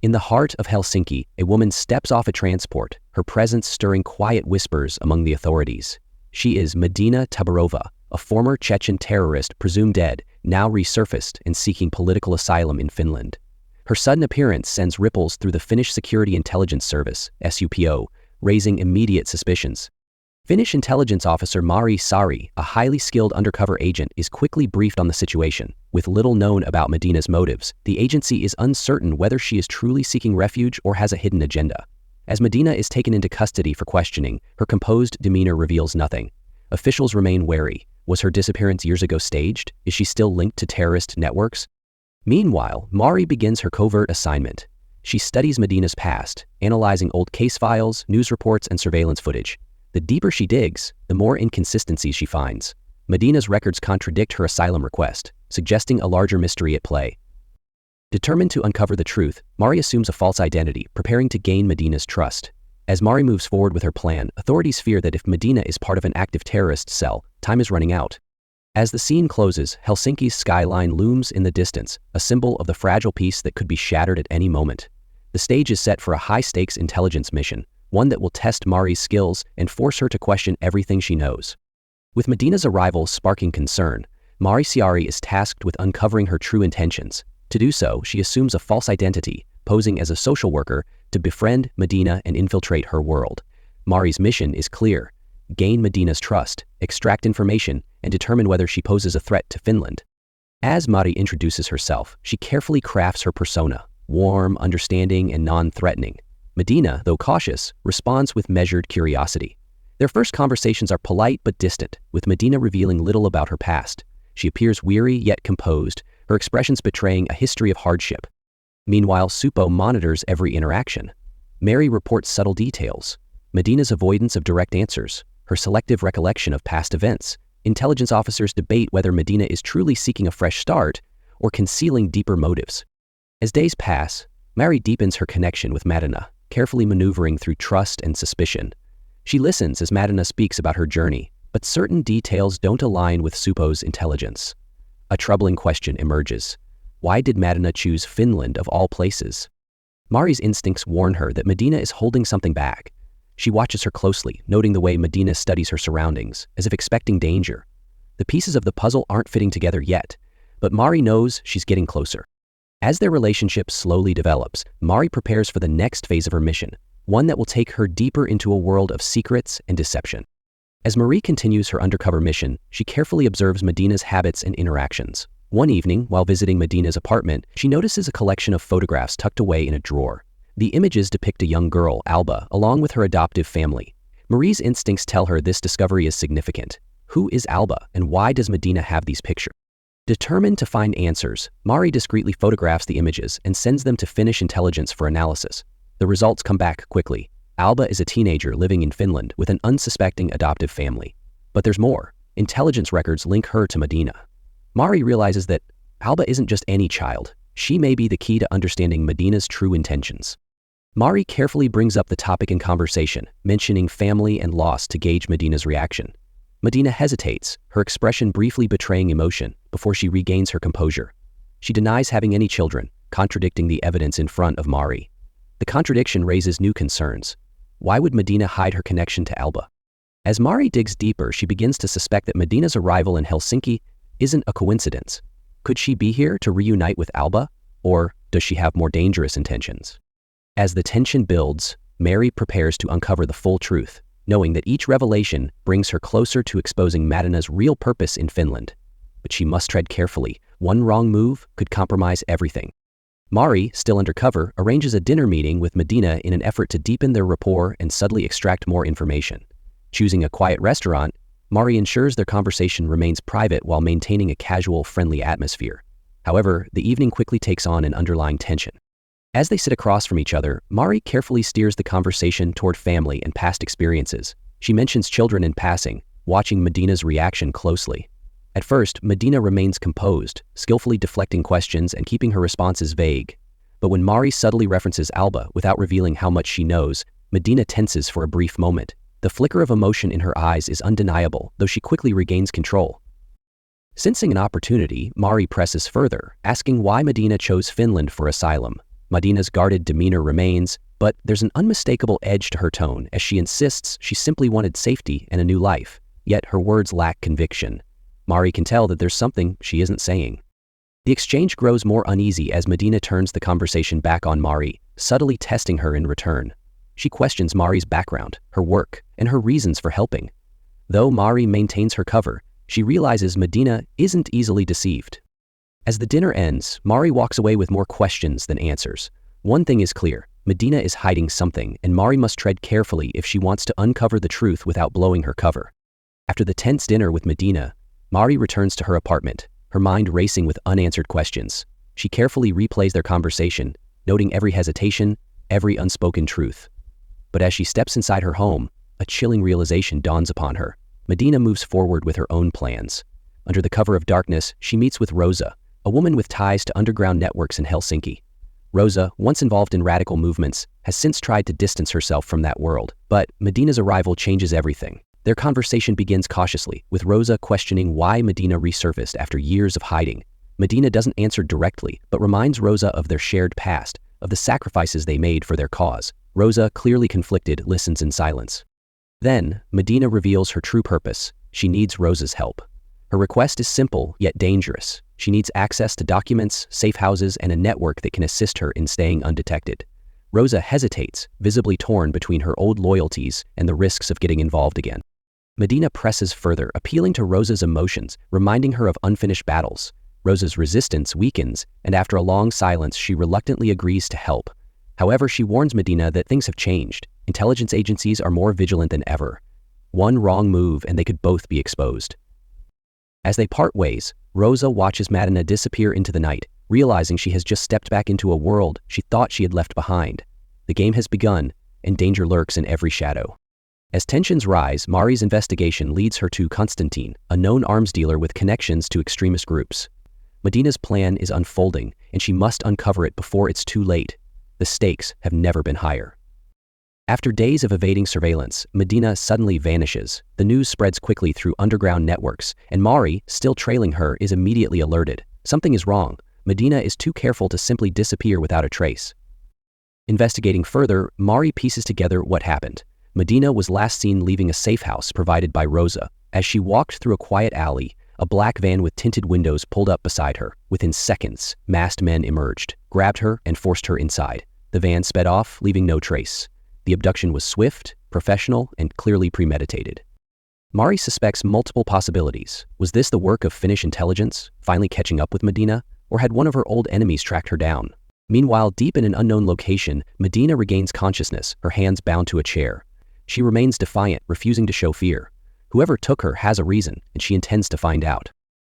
In the heart of Helsinki, a woman steps off a transport, her presence stirring quiet whispers among the authorities. She is Madina Taburova, a former Chechen terrorist presumed dead, now resurfaced and seeking political asylum in Finland. Her sudden appearance sends ripples through the Finnish Security Intelligence Service, SUPO, raising immediate suspicions. Finnish intelligence officer Mari Sari, a highly skilled undercover agent, is quickly briefed on the situation. With little known about Madina's motives, the agency is uncertain whether she is truly seeking refuge or has a hidden agenda. As Madina is taken into custody for questioning, her composed demeanor reveals nothing. Officials remain wary. Was her disappearance years ago staged? Is she still linked to terrorist networks? Meanwhile, Mari begins her covert assignment. She studies Madina's past, analyzing old case files, news reports, and surveillance footage. The deeper she digs, the more inconsistencies she finds. Madina's records contradict her asylum request, suggesting a larger mystery at play. Determined to uncover the truth, Mari assumes a false identity, preparing to gain Madina's trust. As Mari moves forward with her plan, authorities fear that if Madina is part of an active terrorist cell, time is running out. As the scene closes, Helsinki's skyline looms in the distance, a symbol of the fragile peace that could be shattered at any moment. The stage is set for a high-stakes intelligence mission, one that will test Mari's skills and force her to question everything she knows. With Madina's arrival sparking concern, Mari Sari is tasked with uncovering her true intentions. To do so, she assumes a false identity, posing as a social worker, to befriend Madina and infiltrate her world. Mari's mission is clear: gain Madina's trust, extract information, and determine whether she poses a threat to Finland. As Mari introduces herself, she carefully crafts her persona: warm, understanding, and non-threatening. Madina, though cautious, responds with measured curiosity. Their first conversations are polite but distant, with Madina revealing little about her past. She appears weary yet composed, her expressions betraying a history of hardship. Meanwhile, Supo monitors every interaction. Mary reports subtle details: Madina's avoidance of direct answers, her selective recollection of past events. Intelligence officers debate whether Madina is truly seeking a fresh start or concealing deeper motives. As days pass, Mary deepens her connection with Madina, carefully maneuvering through trust and suspicion. She listens as Madina speaks about her journey, but certain details don't align with Supo's intelligence. A troubling question emerges: why did Madina choose Finland of all places? Mari's instincts warn her that Madina is holding something back. She watches her closely, noting the way Madina studies her surroundings, as if expecting danger. The pieces of the puzzle aren't fitting together yet, but Mari knows she's getting closer. As their relationship slowly develops, Mari prepares for the next phase of her mission, one that will take her deeper into a world of secrets and deception. As Marie continues her undercover mission, she carefully observes Madina's habits and interactions. One evening, while visiting Madina's apartment, she notices a collection of photographs tucked away in a drawer. The images depict a young girl, Alba, along with her adoptive family. Marie's instincts tell her this discovery is significant. Who is Alba, and why does Madina have these pictures? Determined to find answers, Mari discreetly photographs the images and sends them to Finnish intelligence for analysis. The results come back quickly. Alba is a teenager living in Finland with an unsuspecting adoptive family. But there's more. Intelligence records link her to Madina. Mari realizes that Alba isn't just any child. She may be the key to understanding Madina's true intentions. Mari carefully brings up the topic in conversation, mentioning family and loss to gauge Madina's reaction. Madina hesitates, her expression briefly betraying emotion, before she regains her composure. She denies having any children, contradicting the evidence in front of Mari. The contradiction raises new concerns. Why would Madina hide her connection to Alba? As Mari digs deeper, she begins to suspect that Madina's arrival in Helsinki isn't a coincidence. Could she be here to reunite with Alba, or does she have more dangerous intentions? As the tension builds, Mary prepares to uncover the full truth, knowing that each revelation brings her closer to exposing Madina's real purpose in Finland. But she must tread carefully. One wrong move could compromise everything. Mari, still undercover, arranges a dinner meeting with Madina in an effort to deepen their rapport and subtly extract more information. Choosing a quiet restaurant, Mari ensures their conversation remains private while maintaining a casual, friendly atmosphere. However, the evening quickly takes on an underlying tension. As they sit across from each other, Mari carefully steers the conversation toward family and past experiences. She mentions children in passing, watching Madina's reaction closely. At first, Madina remains composed, skillfully deflecting questions and keeping her responses vague. But when Mari subtly references Alba without revealing how much she knows, Madina tenses for a brief moment. The flicker of emotion in her eyes is undeniable, though she quickly regains control. Sensing an opportunity, Mari presses further, asking why Madina chose Finland for asylum. Madina's guarded demeanor remains, but there's an unmistakable edge to her tone as she insists she simply wanted safety and a new life, yet her words lack conviction. Mari can tell that there's something she isn't saying. The exchange grows more uneasy as Medina turns the conversation back on Mari, subtly testing her in return. She questions Mari's background, her work, and her reasons for helping. Though Mari maintains her cover, she realizes Medina isn't easily deceived. As the dinner ends, Mari walks away with more questions than answers. One thing is clear, Medina is hiding something, and Mari must tread carefully if she wants to uncover the truth without blowing her cover. After the tense dinner with Medina, Mari returns to her apartment, her mind racing with unanswered questions. She carefully replays their conversation, noting every hesitation, every unspoken truth. But as she steps inside her home, a chilling realization dawns upon her. Medina moves forward with her own plans. Under the cover of darkness, she meets with Rosa, a woman with ties to underground networks in Helsinki. Rosa, once involved in radical movements, has since tried to distance herself from that world, but Medina's arrival changes everything. Their conversation begins cautiously, with Rosa questioning why Medina resurfaced after years of hiding. Medina doesn't answer directly, but reminds Rosa of their shared past, of the sacrifices they made for their cause. Rosa, clearly conflicted, listens in silence. Then, Medina reveals her true purpose. She needs Rosa's help. Her request is simple, yet dangerous. She needs access to documents, safe houses, and a network that can assist her in staying undetected. Rosa hesitates, visibly torn between her old loyalties and the risks of getting involved again. Medina presses further, appealing to Rosa's emotions, reminding her of unfinished battles. Rosa's resistance weakens, and after a long silence, she reluctantly agrees to help. However, she warns Medina that things have changed. Intelligence agencies are more vigilant than ever. One wrong move and they could both be exposed. As they part ways, Rosa watches Madina disappear into the night, realizing she has just stepped back into a world she thought she had left behind. The game has begun, and danger lurks in every shadow. As tensions rise, Mari's investigation leads her to Konstantin, a known arms dealer with connections to extremist groups. Medina's plan is unfolding, and she must uncover it before it's too late. The stakes have never been higher. After days of evading surveillance, Medina suddenly vanishes. The news spreads quickly through underground networks, and Mari, still trailing her, is immediately alerted. Something is wrong. Medina is too careful to simply disappear without a trace. Investigating further, Mari pieces together what happened. Medina was last seen leaving a safe house provided by Rosa. As she walked through a quiet alley, a black van with tinted windows pulled up beside her. Within seconds, masked men emerged, grabbed her, and forced her inside. The van sped off, leaving no trace. The abduction was swift, professional, and clearly premeditated. Mari suspects multiple possibilities. Was this the work of Finnish intelligence, finally catching up with Medina, or had one of her old enemies tracked her down? Meanwhile, deep in an unknown location, Medina regains consciousness, her hands bound to a chair. She remains defiant, refusing to show fear. Whoever took her has a reason, and she intends to find out.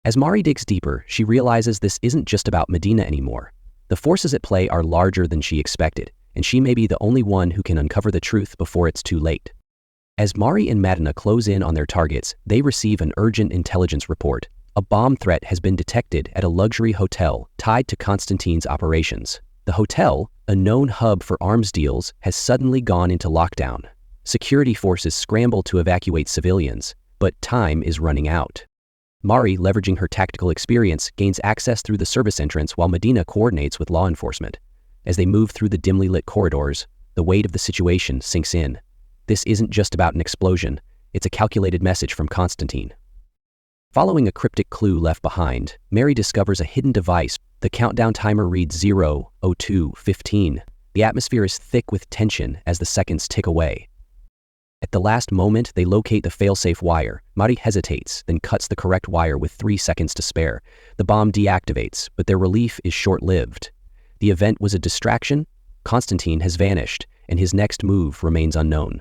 As Mari digs deeper, she realizes this isn't just about Medina anymore. The forces at play are larger than she expected, and she may be the only one who can uncover the truth before it's too late. As Mari and Madina close in on their targets, they receive an urgent intelligence report. A bomb threat has been detected at a luxury hotel tied to Konstantin's operations. The hotel, a known hub for arms deals, has suddenly gone into lockdown. Security forces scramble to evacuate civilians, but time is running out. Mari, leveraging her tactical experience, gains access through the service entrance while Medina coordinates with law enforcement. As they move through the dimly lit corridors, the weight of the situation sinks in. This isn't just about an explosion, it's a calculated message from Konstantin. Following a cryptic clue left behind, Mary discovers a hidden device. The countdown timer reads 0, 02, 15. The atmosphere is thick with tension as the seconds tick away. At the last moment, they locate the failsafe wire. Mari hesitates, then cuts the correct wire with 3 seconds to spare. The bomb deactivates, but their relief is short-lived. The event was a distraction. Konstantin has vanished, and his next move remains unknown.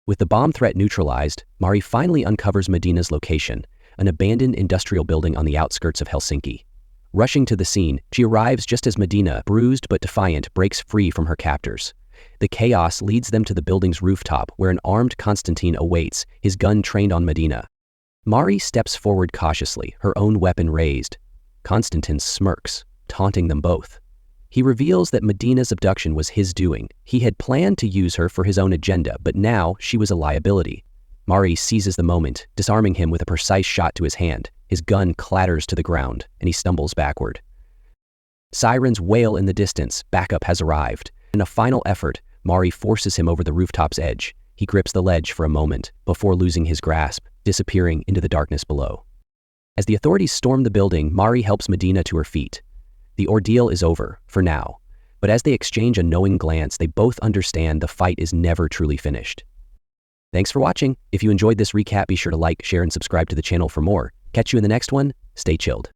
With the bomb threat neutralized, Mari finally uncovers Medina's location, an abandoned industrial building on the outskirts of Helsinki. Rushing to the scene, she arrives just as Medina, bruised but defiant, breaks free from her captors. The chaos leads them to the building's rooftop, where an armed Konstantin awaits, his gun trained on Medina. Mari steps forward cautiously, her own weapon raised. Konstantin smirks, taunting them both. He reveals that Medina's abduction was his doing. He had planned to use her for his own agenda, but now she was a liability. Mari seizes the moment, disarming him with a precise shot to his hand. His gun clatters to the ground, and he stumbles backward. Sirens wail in the distance, backup has arrived. In a final effort, Mari forces him over the rooftop's edge. He grips the ledge for a moment, before losing his grasp, disappearing into the darkness below. As the authorities storm the building, Mari helps Medina to her feet. The ordeal is over, for now. But as they exchange a knowing glance, they both understand the fight is never truly finished. Thanks for watching. If you enjoyed this recap, be sure to like, share, and subscribe to the channel for more. Catch you in the next one. Stay chilled.